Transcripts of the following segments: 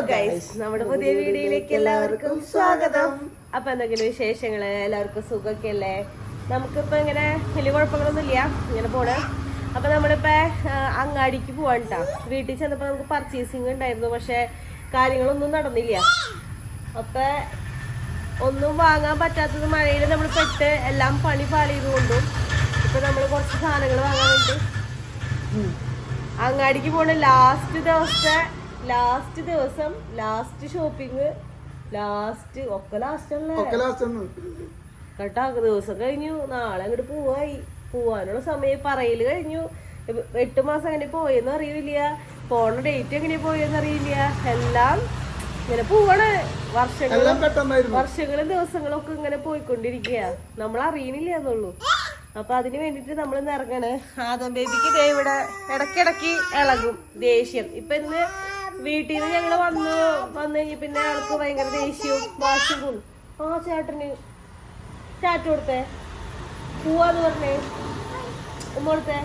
നമ്മുടെ പുതിയ വീഡിയോയിലേക്ക് എല്ലാവർക്കും സ്വാഗതം. അപ്പൊ എന്തെങ്കിലും വിശേഷങ്ങള്, എല്ലാവർക്കും സുഖമൊക്കെ അല്ലേ? നമുക്കിപ്പോ ഇങ്ങനെ വലിയ കുഴപ്പങ്ങളൊന്നും ഇല്ല, ഇങ്ങനെ പോണ്. അപ്പൊ നമ്മളിപ്പോ അങ്ങാടിക്ക് പോവാണ്ടാ. വീട്ടിൽ ചെന്നപ്പോ നമുക്ക് പർച്ചേസിങ് ഉണ്ടായിരുന്നു, പക്ഷെ കാര്യങ്ങളൊന്നും നടന്നില്ല. അപ്പൊ ഒന്നും വാങ്ങാൻ പറ്റാത്തത് മഴയിൽ നമ്മൾ പെട്ട് എല്ലാം പണി പാളിയതുകൊണ്ടും ഇപ്പൊ നമ്മൾ കുറച്ച് സാധനങ്ങൾ വാങ്ങാൻ വേണ്ടി അങ്ങാടിക്ക് പോണ ലാസ്റ്റ് ദിവസം ലാസ്റ്റ് ഷോപ്പിംഗ് ഒക്കെ ലാസ്റ്റ് അല്ലേ കേട്ടാ. ദിവസം കഴിഞ്ഞു, നാളെ അങ്ങോട്ട് പോവാനുള്ള സമയം പറയല് കഴിഞ്ഞു. 8 മാസം എങ്ങനെ പോയെന്ന് അറിയില്ല, പോണ ഡേറ്റ് എങ്ങനെ പോയെന്ന് അറിയില്ല. എല്ലാം ഇങ്ങനെ പോവാണ്, വർഷങ്ങളും ദിവസങ്ങളൊക്കെ ഇങ്ങനെ പോയിക്കൊണ്ടിരിക്കുക, നമ്മൾ അറിയണില്ല എന്നുള്ളൂ. അപ്പൊ അതിന് വേണ്ടിട്ട് നമ്മൾ ഇന്ന് ഇറങ്ങണ്. ആദം ബേബിക്ക് ദേ ഇവിടെ ഇടക്കിടക്ക് ഇളകും ദേഷ്യം. ഇപ്പൊ ഇന്ന് വീട്ടിൽ നിന്ന് ഞങ്ങള് വന്നു കഴിഞ്ഞ പിന്നെ ആൾക്ക് ഭയങ്കര ദേഷ്യവും വാശിയും കൂടും. ചേട്ടന് ചാറ്റ് കൊടുത്തേ, പോവാന്ന് പറഞ്ഞേ, ഉമ്മ കൊടുത്തേ.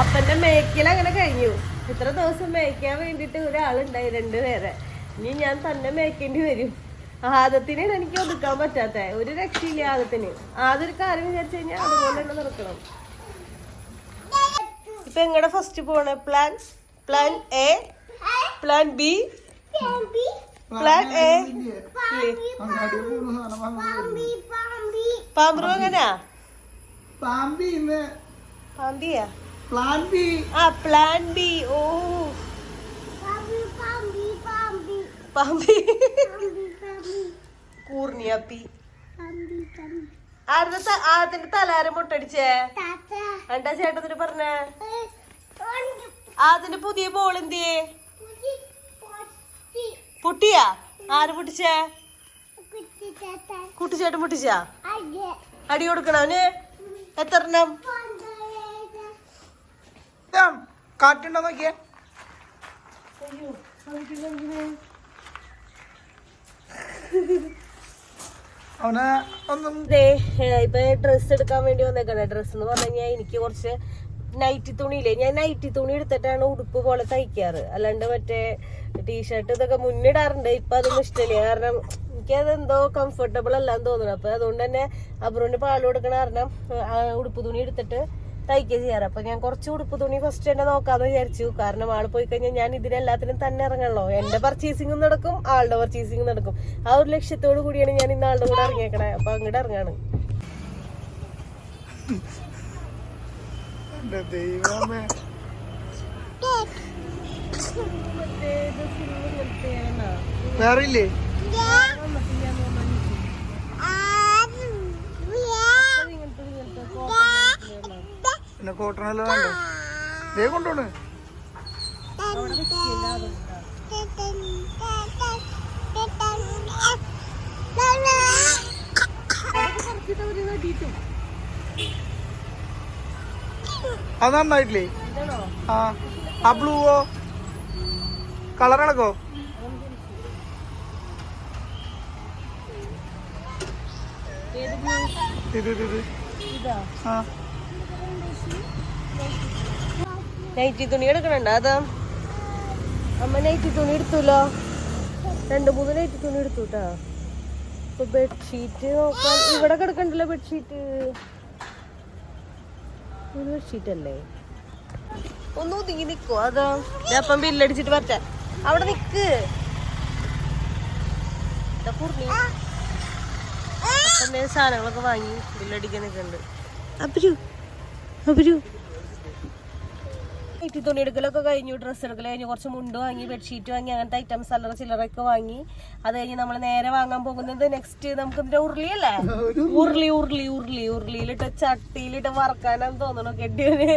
അപ്പന്റെ മേക്കൽ അങ്ങനെ കഴിഞ്ഞു. ഇത്ര ദിവസം മേയ്ക്കാൻ വേണ്ടിട്ട് ഒരാളുണ്ടായി, 2 പേരെ. ഇനി ഞാൻ തന്നെ മേയ്ക്കേണ്ടി വരും. ആദത്തിനാണ് എനിക്ക് ഒതുക്കാൻ പറ്റാത്ത, ഒരു രക്ഷയില്ല ആദത്തിന്. ആദ്യൊരു കാര്യം വിചാരിച്ചു കഴിഞ്ഞാൽ അതുപോലെ തന്നെ നടക്കണം. ഇപ്പൊ എങ്ങടെ ഫസ്റ്റ് പോണേ? Plan A, plan B, plan A. പാമ്പ് എങ്ങനാ? പാമ്പിയാ? Plan B. ഓ പാമ്പി കൂർണിയാപ്പി. ആദ്യത്തിന്റെ തലാരം മുട്ടടിച്ചേ എന്താ ചേട്ടത്തിന് പറഞ്ഞേ? അതിന്റെ പുതിയ ബോൾ എന്തിയേ? പൊട്ടിയാ? ആര് പൊട്ടിച്ചേ? കുട്ടിച്ചേട്ടൻ പൊട്ടിച്ചാ? അടി കൊടുക്കണവന്? എത്ര എണ്ണം? കാറ്റുണ്ടോ നോക്കിയേ. അവനെ ഒന്നും ഇപ്പൊ ഡ്രസ്സ് എടുക്കാൻ വേണ്ടി വന്നേക്കണേ. ഡ്രസ്സ് എന്ന് പറഞ്ഞു കഴിഞ്ഞാൽ എനിക്ക് കുറച്ച് നൈറ്റി തുണിയില്ലേ, ഞാൻ നൈറ്റി തുണി എടുത്തിട്ടാണ് ഉടുപ്പ് പോലെ തയ്ക്കാറ്. അല്ലാണ്ട് മറ്റേ ടീഷർട്ട് ഇതൊക്കെ മുന്നിടാറുണ്ട്. ഇപ്പൊ അതൊന്നും ഇഷ്ടമില്ല, കാരണം എനിക്കതെന്തോ കംഫർട്ടബിൾ അല്ലാന്ന് തോന്നുന്നു. അപ്പൊ അതുകൊണ്ട് തന്നെ അബ്രോന് പാല് കൊടുക്കണ കാരണം ഉടുപ്പ് തുണി എടുത്തിട്ട് തയ്ക്കുക ചെയ്യാറ്. അപ്പൊ ഞാൻ കുറച്ച് ഉടുപ്പ് തുണി ഫസ്റ്റ് തന്നെ നോക്കാന്ന് വിചാരിച്ചു. കാരണം ആള് പോയി കഴിഞ്ഞാൽ ഞാൻ ഇതിനെല്ലാത്തിനും തന്നെ ഇറങ്ങണല്ലോ. എന്റെ പർച്ചേസിംഗും നടക്കും, ആളുടെ പർച്ചേസിംഗും നടക്കും. ആ ഒരു ലക്ഷ്യത്തോടു കൂടിയാണ് ഞാൻ ഇന്ന് ആളുടെ കൂടെ ഇറങ്ങിയേക്കണേ. അപ്പൊ അങ്ങോട്ട് ഇറങ്ങാണ്. വേറില്ലേ? പിന്നെ കോട്ടണല്ലോ വേണ്ടോ? ദേ കൊണ്ടോണ്. അത് നന്നായിട്ടില്ലേ? ആ ബ്ലൂവോ കളർ ഇളക്കോ? നൈറ്റി തുണി എടുക്കണുണ്ടോ? അതാ അമ്മ നൈറ്റി തുണി എടുത്തല്ലോ, 2-3 നൈറ്റി തുണി എടുത്തു കേട്ടാ. ഇപ്പൊ ബെഡ്ഷീറ്റ് നോക്കാൻ ഇവിടെ കിടക്കണ്ടല്ലോ. ബെഡ്ഷീറ്റ് അല്ലേ? ഒന്ന് ഒതുങ്ങി നിക്കോ? അതോ അപ്പം ബില്ലടിച്ചിട്ട് പറ്റ അവിടെ നിക്ക്. സാധനങ്ങളൊക്കെ വാങ്ങി ബില്ലടിക്കാൻ നിൽക്കുന്നുണ്ട്. അപ്പരു നൈറ്റി തുണി എടുക്കലൊക്കെ കഴിഞ്ഞു, ഡ്രസ്സ് എടുക്കൽ കഴിഞ്ഞു, കുറച്ച് മുണ്ട് വാങ്ങി, ബെഡ്ഷീറ്റ് വാങ്ങി, അങ്ങനത്തെ ഐറ്റംസ് അല്ലറ ചില്ലറൊക്കെ വാങ്ങി. അത് കഴിഞ്ഞ് നമ്മൾ നേരെ വാങ്ങാൻ പോകുന്നത് നെക്സ്റ്റ് നമുക്ക് ഇതിന്റെ ഉരുളിയല്ലേ? ഉരുളിയിലിട്ട് ചട്ടിയിലിട്ട് വറക്കാനാന്ന് തോന്നണു കെട്ടിയവന്.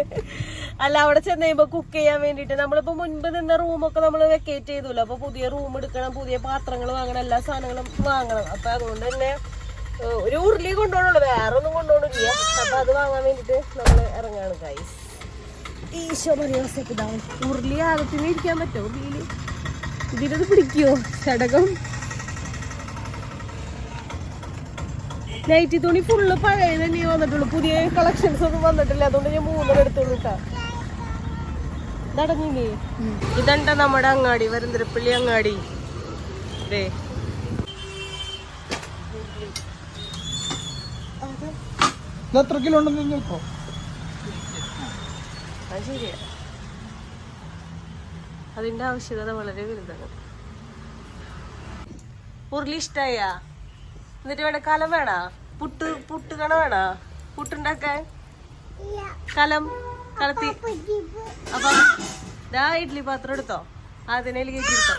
അല്ല, അവിടെ ചെന്ന് കഴിയുമ്പോ കുക്ക് ചെയ്യാൻ വേണ്ടിട്ട് നമ്മളിപ്പോ മുൻപ് നിന്ന റൂമൊക്കെ നമ്മൾ വെക്കേറ്റ് ചെയ്തല്ലോ. അപ്പൊ പുതിയ റൂം എടുക്കണം, പുതിയ പാത്രങ്ങൾ വാങ്ങണം, എല്ലാ സാധനങ്ങളും വാങ്ങണം. അപ്പൊ അതുകൊണ്ട് തന്നെ ഒരു ഉരുളി കൊണ്ടുപോകണുള്ളൂ, വേറെ ഒന്നും കൊണ്ടുപോകണില്ല. അപ്പൊ അത് വാങ്ങാൻ വേണ്ടിട്ട് നമ്മള് ഇറങ്ങാണ് ഗൈസ്. ഈശോ മറിയാസൊക്കെതാണ് ഉരുളി. ആകത്തിന് ഇരിക്കാൻ പറ്റുമോ ഉരുളിയില്? ഇതിനത് പിടിക്കുവോ ചടകം? നൈറ്റി തുണി ഫുള്ള് പഴയ തന്നെ വന്നിട്ടുള്ളൂ, പുതിയ കളക്ഷൻസ് ഒന്നും വന്നിട്ടില്ല. അതുകൊണ്ട് ഞാൻ 3 എടുത്തോളൂ കേട്ടോ. നടന്നില്ലേ? ഇതണ്ട നമ്മുടെ അങ്ങാടി, വരന്തരപ്പള്ളി അങ്ങാടി. ഇത് എത്ര കിലോ ഉണ്ടെന്ന് നോക്കോ? അത് ശരിയാ, അതിന്റെ ആവശ്യകത വളരെ വലുതാണ്. ഉരുളി ഇഷ്ടായ? എന്നിട്ട് വേണ കലം വേണ? പുട്ട് കണ വേണ? പുട്ടുണ്ടാക്കാൻ കലം കളത്തി. അപ്പൊ ഇഡ്ലി പാത്രം എടുത്തോ, അതിനേല് കേക്കിരുത്തോ,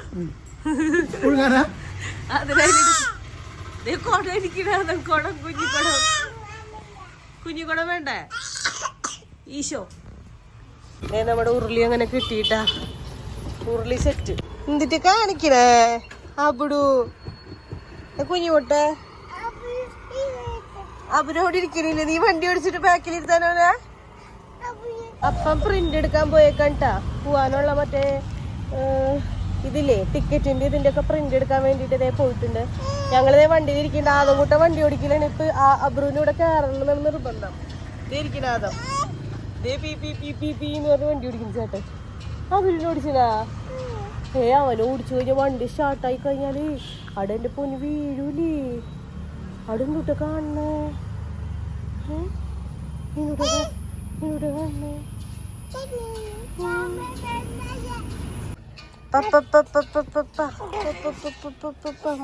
അതിനേല് കുടം ഇരിക്കണ കുടം, കുഞ്ഞിക്കുടം വേണ്ടേ? ഈശോ, നമ്മുടെ ഉരുളി അങ്ങനെ കിട്ടിയിട്ടാ, ഉരുളി സെറ്റ്. എന്തിട്ട് കാണിക്കണേ അബിടു കുഞ്ഞുമുട്ടെ? അവരോട് ഇരിക്കണില്ല, നീ വണ്ടി ഓടിച്ചിട്ട് ബാക്കിലിരുത്താനോനെ. അപ്പം പ്രിന്റ് എടുക്കാൻ പോയേക്കണ്ടാ, പോവാനുള്ള മറ്റേ ഇതില്ലേ ടിക്കറ്റിന്റെ ഇതിന്റെ ഒക്കെ പ്രിന്റ് എടുക്കാൻ വേണ്ടിട്ട് ഇതേ പോയിട്ടുണ്ട്. ഞങ്ങളിതേ വണ്ടിയിൽ ഇരിക്കണ്ട, ആദം കൂട്ട വണ്ടി ഓടിക്കലാണ്. ഇപ്പൊ അബ്രുവിന്റെ കൂടെ കയറണം നിർബന്ധം. ഇതേ ഇരിക്കണ ആദം, ഇതേ P P P P P എന്ന് പറഞ്ഞ് വണ്ടി ഓടിക്കുന്നു ചേട്ടൻ. അബ്രുവിനെ ഓടിച്ചതാ. അവൻ ഓടിച്ചു കഴിഞ്ഞാൽ വണ്ടി സ്റ്റാർട്ടായി കഴിഞ്ഞാല് അവിടെ എന്റെ പൊന്ന് വീഴൂലേ. അവിടെ എന്തുട്ട കാണണേ?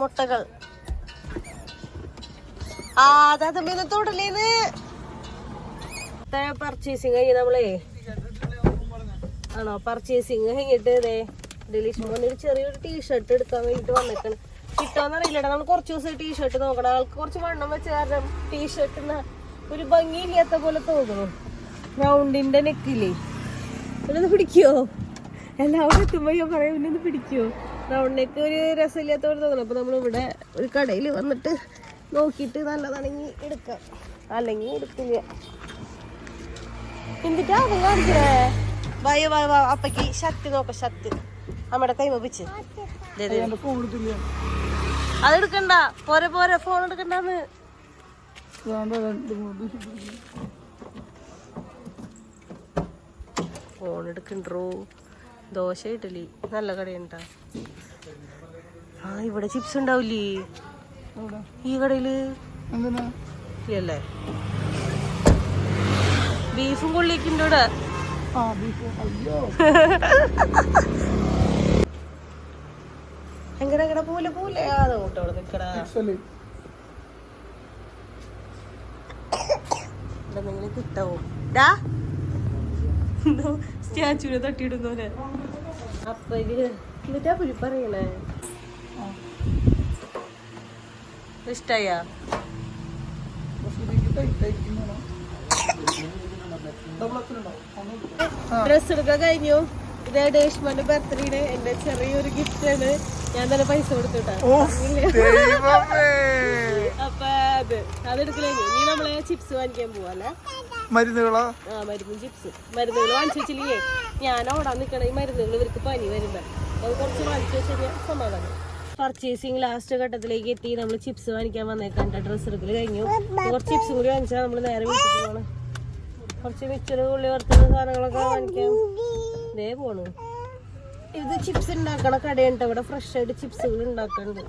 മുട്ടകൾ അതമ്മ തൊടലേന്ന്. പർച്ചേസിങ് കഴിഞ്ഞ് നമ്മളേ ആണോ, പർച്ചേസിങ് കഴിഞ്ഞിട്ട് ഇതേ ഡെലീഷ് മോനൊരു ചെറിയൊരു ടീഷർട്ട് എടുക്കാൻ വേണ്ടിട്ട് വന്നേക്കാണ്. കിട്ടാന്നറിയില്ലടാ, നമ്മൾ കുറച്ച് ദിവസം ടീഷർട്ട് നോക്കണം. ആൾക്ക് കുറച്ച് വണ്ണം വെച്ച കാരണം ടീഷർട്ടിന് ഒരു ഭംഗിയില്ലാത്ത പോലെ തോന്നുന്നു. റൗണ്ടിന്റെ നെക്കില്ലേ, ഒന്ന് പിടിക്കോ? എല്ലാവരും എത്തുമ്പോ ഞാൻ പറയാം, പിന്നെ പിടിക്കോ? റൗണ്ട് നെക്ക് ഒരു രസമില്ലാത്ത പോലെ തോന്നുന്നു. അപ്പൊ നമ്മളിവിടെ ഒരു കടയിൽ വന്നിട്ട് നോക്കിയിട്ട് നല്ലതാണെങ്കിൽ എടുക്കാം, അല്ലെങ്കിൽ എടുക്കില്ല. എന്നിട്ടാ അത് കാണിക്കണേ? വയ വയ അപ്പക്ക് ഷർട്ട് നോക്ക, ഷർട്ട് നമ്മുടെ കൈമ വെച്ച് അതെടുക്കണ്ട, പോരെ പോരെ, ഫോൺ എടുക്കണ്ടെന്ന്. ഫോൺ എടുക്കണ്ടോ? ദോശ ഇഡലി നല്ല കടയുണ്ടാ. ആ ഇവിടെ ചിപ്സ് ഉണ്ടാവില്ലേ ഈ കടയില്? ഇല്ലല്ലേ? ബീഫും കൊള്ളിക്കുണ്ട് ഇവിടെ. എങ്ങനെ എങ്ങനെ പോലെ പോലെ അതോട്ടോ നിക്കടാ. എന്തെങ്കിലും കിട്ടാവോ? സ്റ്റാച്ചുവിനെ തട്ടിയിടുന്നോലെ. അപ്പൊ എന്നിട്ടാ പുരി പറയണേ? ഇഷ്ടായ? ഡ്രസ് എടുക്കാൻ കഴിഞ്ഞു. ഇതേ ഡേഷ്മന്റെ ബർത്ത്ഡേയുടെ എന്റെ ചെറിയൊരു ഗിഫ്റ്റ് ആണ്. ഞാൻ തന്നെ പൈസ കൊടുത്തിട്ടാ. അപ്പൊ അതെടുക്കലേ. നീ നമ്മളെ ചിപ്സ് വാങ്ങിക്കാൻ പോവല്ലേ? മരുന്നുകളോ? ആ മരുന്നും ചിപ്സും. മരുന്നുകൾ വാങ്ങിച്ചു വെച്ചില്ലേ, ഞാൻ ഓടാൻ നിക്കണ ഈ മരുന്നുകൾ ഇവർക്ക് പനി വരുമ്പോ അത് കുറച്ച് വാങ്ങിച്ചു വെച്ചാൽ സമാധാനം. പർച്ചേസിങ് ലാസ്റ്റ് ഘട്ടത്തിലേക്ക് എത്തി. നമ്മൾ ചിപ്സ് വാങ്ങിക്കാൻ വന്നേക്കണ്ട. ഡ്രസ്സ് എടുക്കൽ കഴിഞ്ഞു. കുറച്ച് ചിപ്സും കൂടി വാങ്ങിച്ചാൽ നമ്മൾ നേരെ വീട്ടിൽ പോകണം. കുറച്ച് മിച്ചറ് ഉള്ളി വറുത്തുന്ന സാധനങ്ങളൊക്കെ വാങ്ങിക്കാം. ഇതേ പോണു. ഇത് ചിപ്സ് ഉണ്ടാക്കണ കടയുണ്ട് ഇവിടെ. ഫ്രഷ് ആയിട്ട് ചിപ്സുകൾ ഉണ്ടാക്കുന്നുണ്ട്.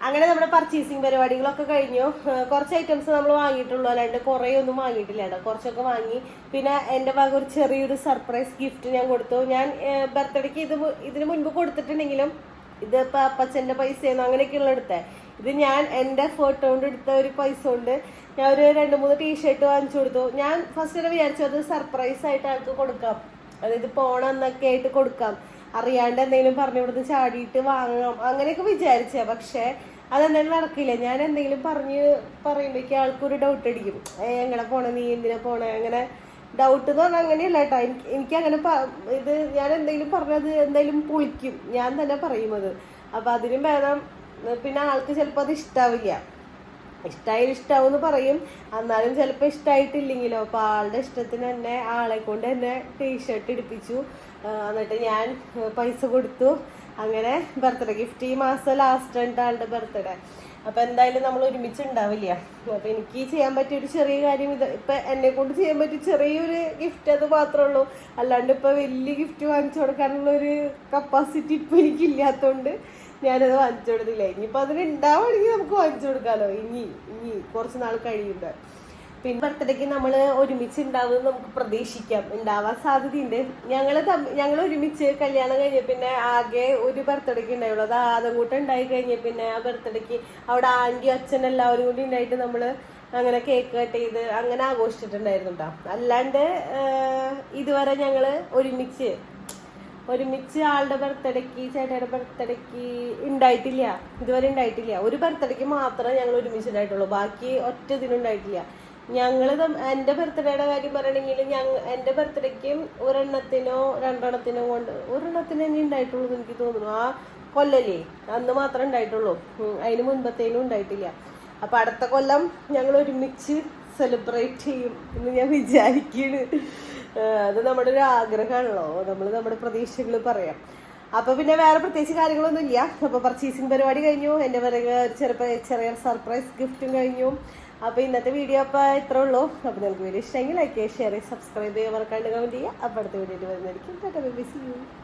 അങ്ങനെ നമ്മുടെ പർച്ചേസിങ് പരിപാടികളൊക്കെ കഴിഞ്ഞു. കുറച്ച് ഐറ്റംസ് നമ്മൾ വാങ്ങിയിട്ടുള്ളൂ, അല്ലാണ്ട് കുറേ ഒന്നും വാങ്ങിയിട്ടില്ല കേട്ടോ. കുറച്ചൊക്കെ വാങ്ങി. പിന്നെ എൻ്റെ ഭാഗം ഒരു ചെറിയൊരു സർപ്രൈസ് ഗിഫ്റ്റ് ഞാൻ കൊടുത്തു. ഞാൻ ബർത്ത്ഡേക്ക് ഇതിന് മുൻപ് കൊടുത്തിട്ടുണ്ടെങ്കിലും ഇത് ഇപ്പം അപ്പച്ചൻ്റെ പൈസയെന്ന് അങ്ങനെയൊക്കെയുള്ള എടുത്തത്. ഇത് ഞാൻ എൻ്റെ ഫോട്ടോ കൊണ്ട് എടുത്ത ഒരു പൈസ കൊണ്ട് ഞാൻ ഒരു 2-3 ടീഷർട്ട് വാങ്ങിച്ചു കൊടുത്തു. ഞാൻ ഫസ്റ്റ് തന്നെ വിചാരിച്ചു അത് സർപ്രൈസ് ആയിട്ട് ആൾക്ക് കൊടുക്കാം, അതായത് പോണം എന്നൊക്കെ ആയിട്ട് കൊടുക്കാം, അറിയാണ്ട് എന്തെങ്കിലും പറഞ്ഞു കൊടുത്ത് ചാടിയിട്ട് വാങ്ങാം അങ്ങനെയൊക്കെ വിചാരിച്ച. പക്ഷെ അതെന്തായാലും നടക്കില്ല. ഞാൻ എന്തെങ്കിലും പറയുമ്പോഴേക്കും ആൾക്കൊരു ഡൗട്ട് അടിക്കും. എങ്ങനെ പോണേ, നീ എന്തിനാ പോണേ, അങ്ങനെ ഡൗട്ട് എന്ന് പറഞ്ഞാൽ അങ്ങനെയല്ല കേട്ടോ. എനിക്ക് അങ്ങനെ ഇത് ഞാൻ എന്തെങ്കിലും പറഞ്ഞത് എന്തായാലും പൊളിക്കും, ഞാൻ തന്നെ പറയുന്നത്. അപ്പം അതിനും ഭേദം പിന്നെ ആൾക്ക് ചിലപ്പോൾ അത് ഇഷ്ടാവില്ല. ഇഷ്ടാവും എന്ന് പറയും, എന്നാലും ചിലപ്പോൾ ഇഷ്ടമായിട്ടില്ലെങ്കിലോ. അപ്പോൾ ആളുടെ ഇഷ്ടത്തിന് തന്നെ ആളെ കൊണ്ട് തന്നെ ടീഷർട്ട് എടുപ്പിച്ചു. എന്നിട്ട് ഞാൻ പൈസ കൊടുത്തു. അങ്ങനെ ബർത്ത്ഡേ ഗിഫ്റ്റ് ഈ മാസം ലാസ്റ്റ് ഉണ്ട് ആളുടെ ബർത്ത്ഡേ. അപ്പൊ എന്തായാലും നമ്മൾ ഒരുമിച്ച് ഉണ്ടാവില്ല. അപ്പൊ എനിക്ക് ചെയ്യാൻ പറ്റിയ ഒരു ചെറിയ കാര്യം ഇത്, ഇപ്പൊ എന്നെ കൊണ്ട് ചെയ്യാൻ പറ്റിയ ചെറിയൊരു ഗിഫ്റ്റ് അത് മാത്രമേ ഉള്ളൂ. അല്ലാണ്ട് ഇപ്പൊ വലിയ ഗിഫ്റ്റ് വാങ്ങിച്ചു കൊടുക്കാനുള്ള ഒരു കപ്പാസിറ്റി ഇപ്പൊ എനിക്കില്ലാത്തോണ്ട് ഞാനത് വാങ്ങിച്ചു കൊടുത്തില്ല. ഇനിയിപ്പോൾ അതിന് ഉണ്ടാവുകയാണെങ്കിൽ നമുക്ക് വാങ്ങിച്ചു കൊടുക്കാമല്ലോ, ഇനി കുറച്ച് നാൾ കഴിയുമ്പോൾ. പിന്നെ ബർത്ത്ഡേക്ക് നമ്മൾ ഒരുമിച്ച് ഉണ്ടാവുമെന്ന് നമുക്ക് പ്രതീക്ഷിക്കാം, ഉണ്ടാവാൻ സാധ്യതയുണ്ട്. ഞങ്ങൾ ഒരുമിച്ച് കല്യാണം കഴിഞ്ഞ പിന്നെ ആകെ ഒരു ബർത്ത്ഡേക്ക് ഉണ്ടായുള്ളൂ. അത് ആദ്യം ഉണ്ടായി കഴിഞ്ഞ പിന്നെ ആ ബർത്ത്ഡേക്ക് അവിടെ ആൻറ്റി അച്ഛൻ എല്ലാവരും കൂടി ഉണ്ടായിട്ട് നമ്മൾ അങ്ങനെ കേക്ക് കട്ട് ചെയ്ത് അങ്ങനെ ആഘോഷിച്ചിട്ടുണ്ടായിരുന്നു കേട്ടോ. അല്ലാണ്ട് ഇതുവരെ ഞങ്ങൾ ഒരുമിച്ച് ആളുടെ ബർത്ത്ഡേക്ക് ചേട്ടയുടെ ബർത്ത്ഡേക്ക് ഇതുവരെ ഉണ്ടായിട്ടില്ല. ഒരു ബർത്ത്ഡേക്ക് മാത്രമേ ഞങ്ങൾ ഒരുമിച്ച് ഉണ്ടായിട്ടുള്ളൂ, ബാക്കി ഒറ്റ ഇതിനും ഉണ്ടായിട്ടില്ല. എൻ്റെ ബർത്ത്ഡേയുടെ കാര്യം പറയണമെങ്കിൽ എൻ്റെ ബർത്ത്ഡേക്ക് ഒരെണ്ണത്തിനോ രണ്ടെണ്ണത്തിനോ ഒരെണ്ണത്തിന് തന്നെ ഉണ്ടായിട്ടുള്ളൂ എനിക്ക് തോന്നുന്നു. ആ കൊല്ലല്ലേ അന്ന് മാത്രമേ ഉണ്ടായിട്ടുള്ളൂ, അതിന് മുൻപത്തേനും ഉണ്ടായിട്ടില്ല. അപ്പൊ അടുത്ത കൊല്ലം ഞങ്ങൾ ഒരുമിച്ച് സെലിബ്രേറ്റ് ചെയ്യും എന്ന് ഞാൻ വിചാരിക്കുന്നു. അത് നമ്മുടെ ഒരു ആഗ്രഹമാണല്ലോ, നമ്മൾ നമ്മുടെ പ്രതീക്ഷകൾ പറയാം. അപ്പൊ പിന്നെ വേറെ പ്രത്യേകിച്ച് കാര്യങ്ങളൊന്നും ഇല്ല. അപ്പൊ പർച്ചേസിങ് പരിപാടി കഴിഞ്ഞു, എൻ്റെ പറയുക ചെറിയ സർപ്രൈസ് ഗിഫ്റ്റും കഴിഞ്ഞു. അപ്പൊ ഇന്നത്തെ വീഡിയോ അപ്പൊ ഇത്രേ ഉള്ളൂ. അപ്പൊ നിങ്ങൾക്ക് വീഡിയോ ഇഷ്ടമെങ്കിൽ ലൈക്ക് ചെയ്യുക, ഷെയർ ചെയ്യുക, സബ്സ്ക്രൈബ് ചെയ്യുക, മറക്കാണ്ട് കമന്റ് ചെയ്യുക. അപ്പൊ അടുത്ത വീഡിയോ വരുന്നതായിരിക്കും.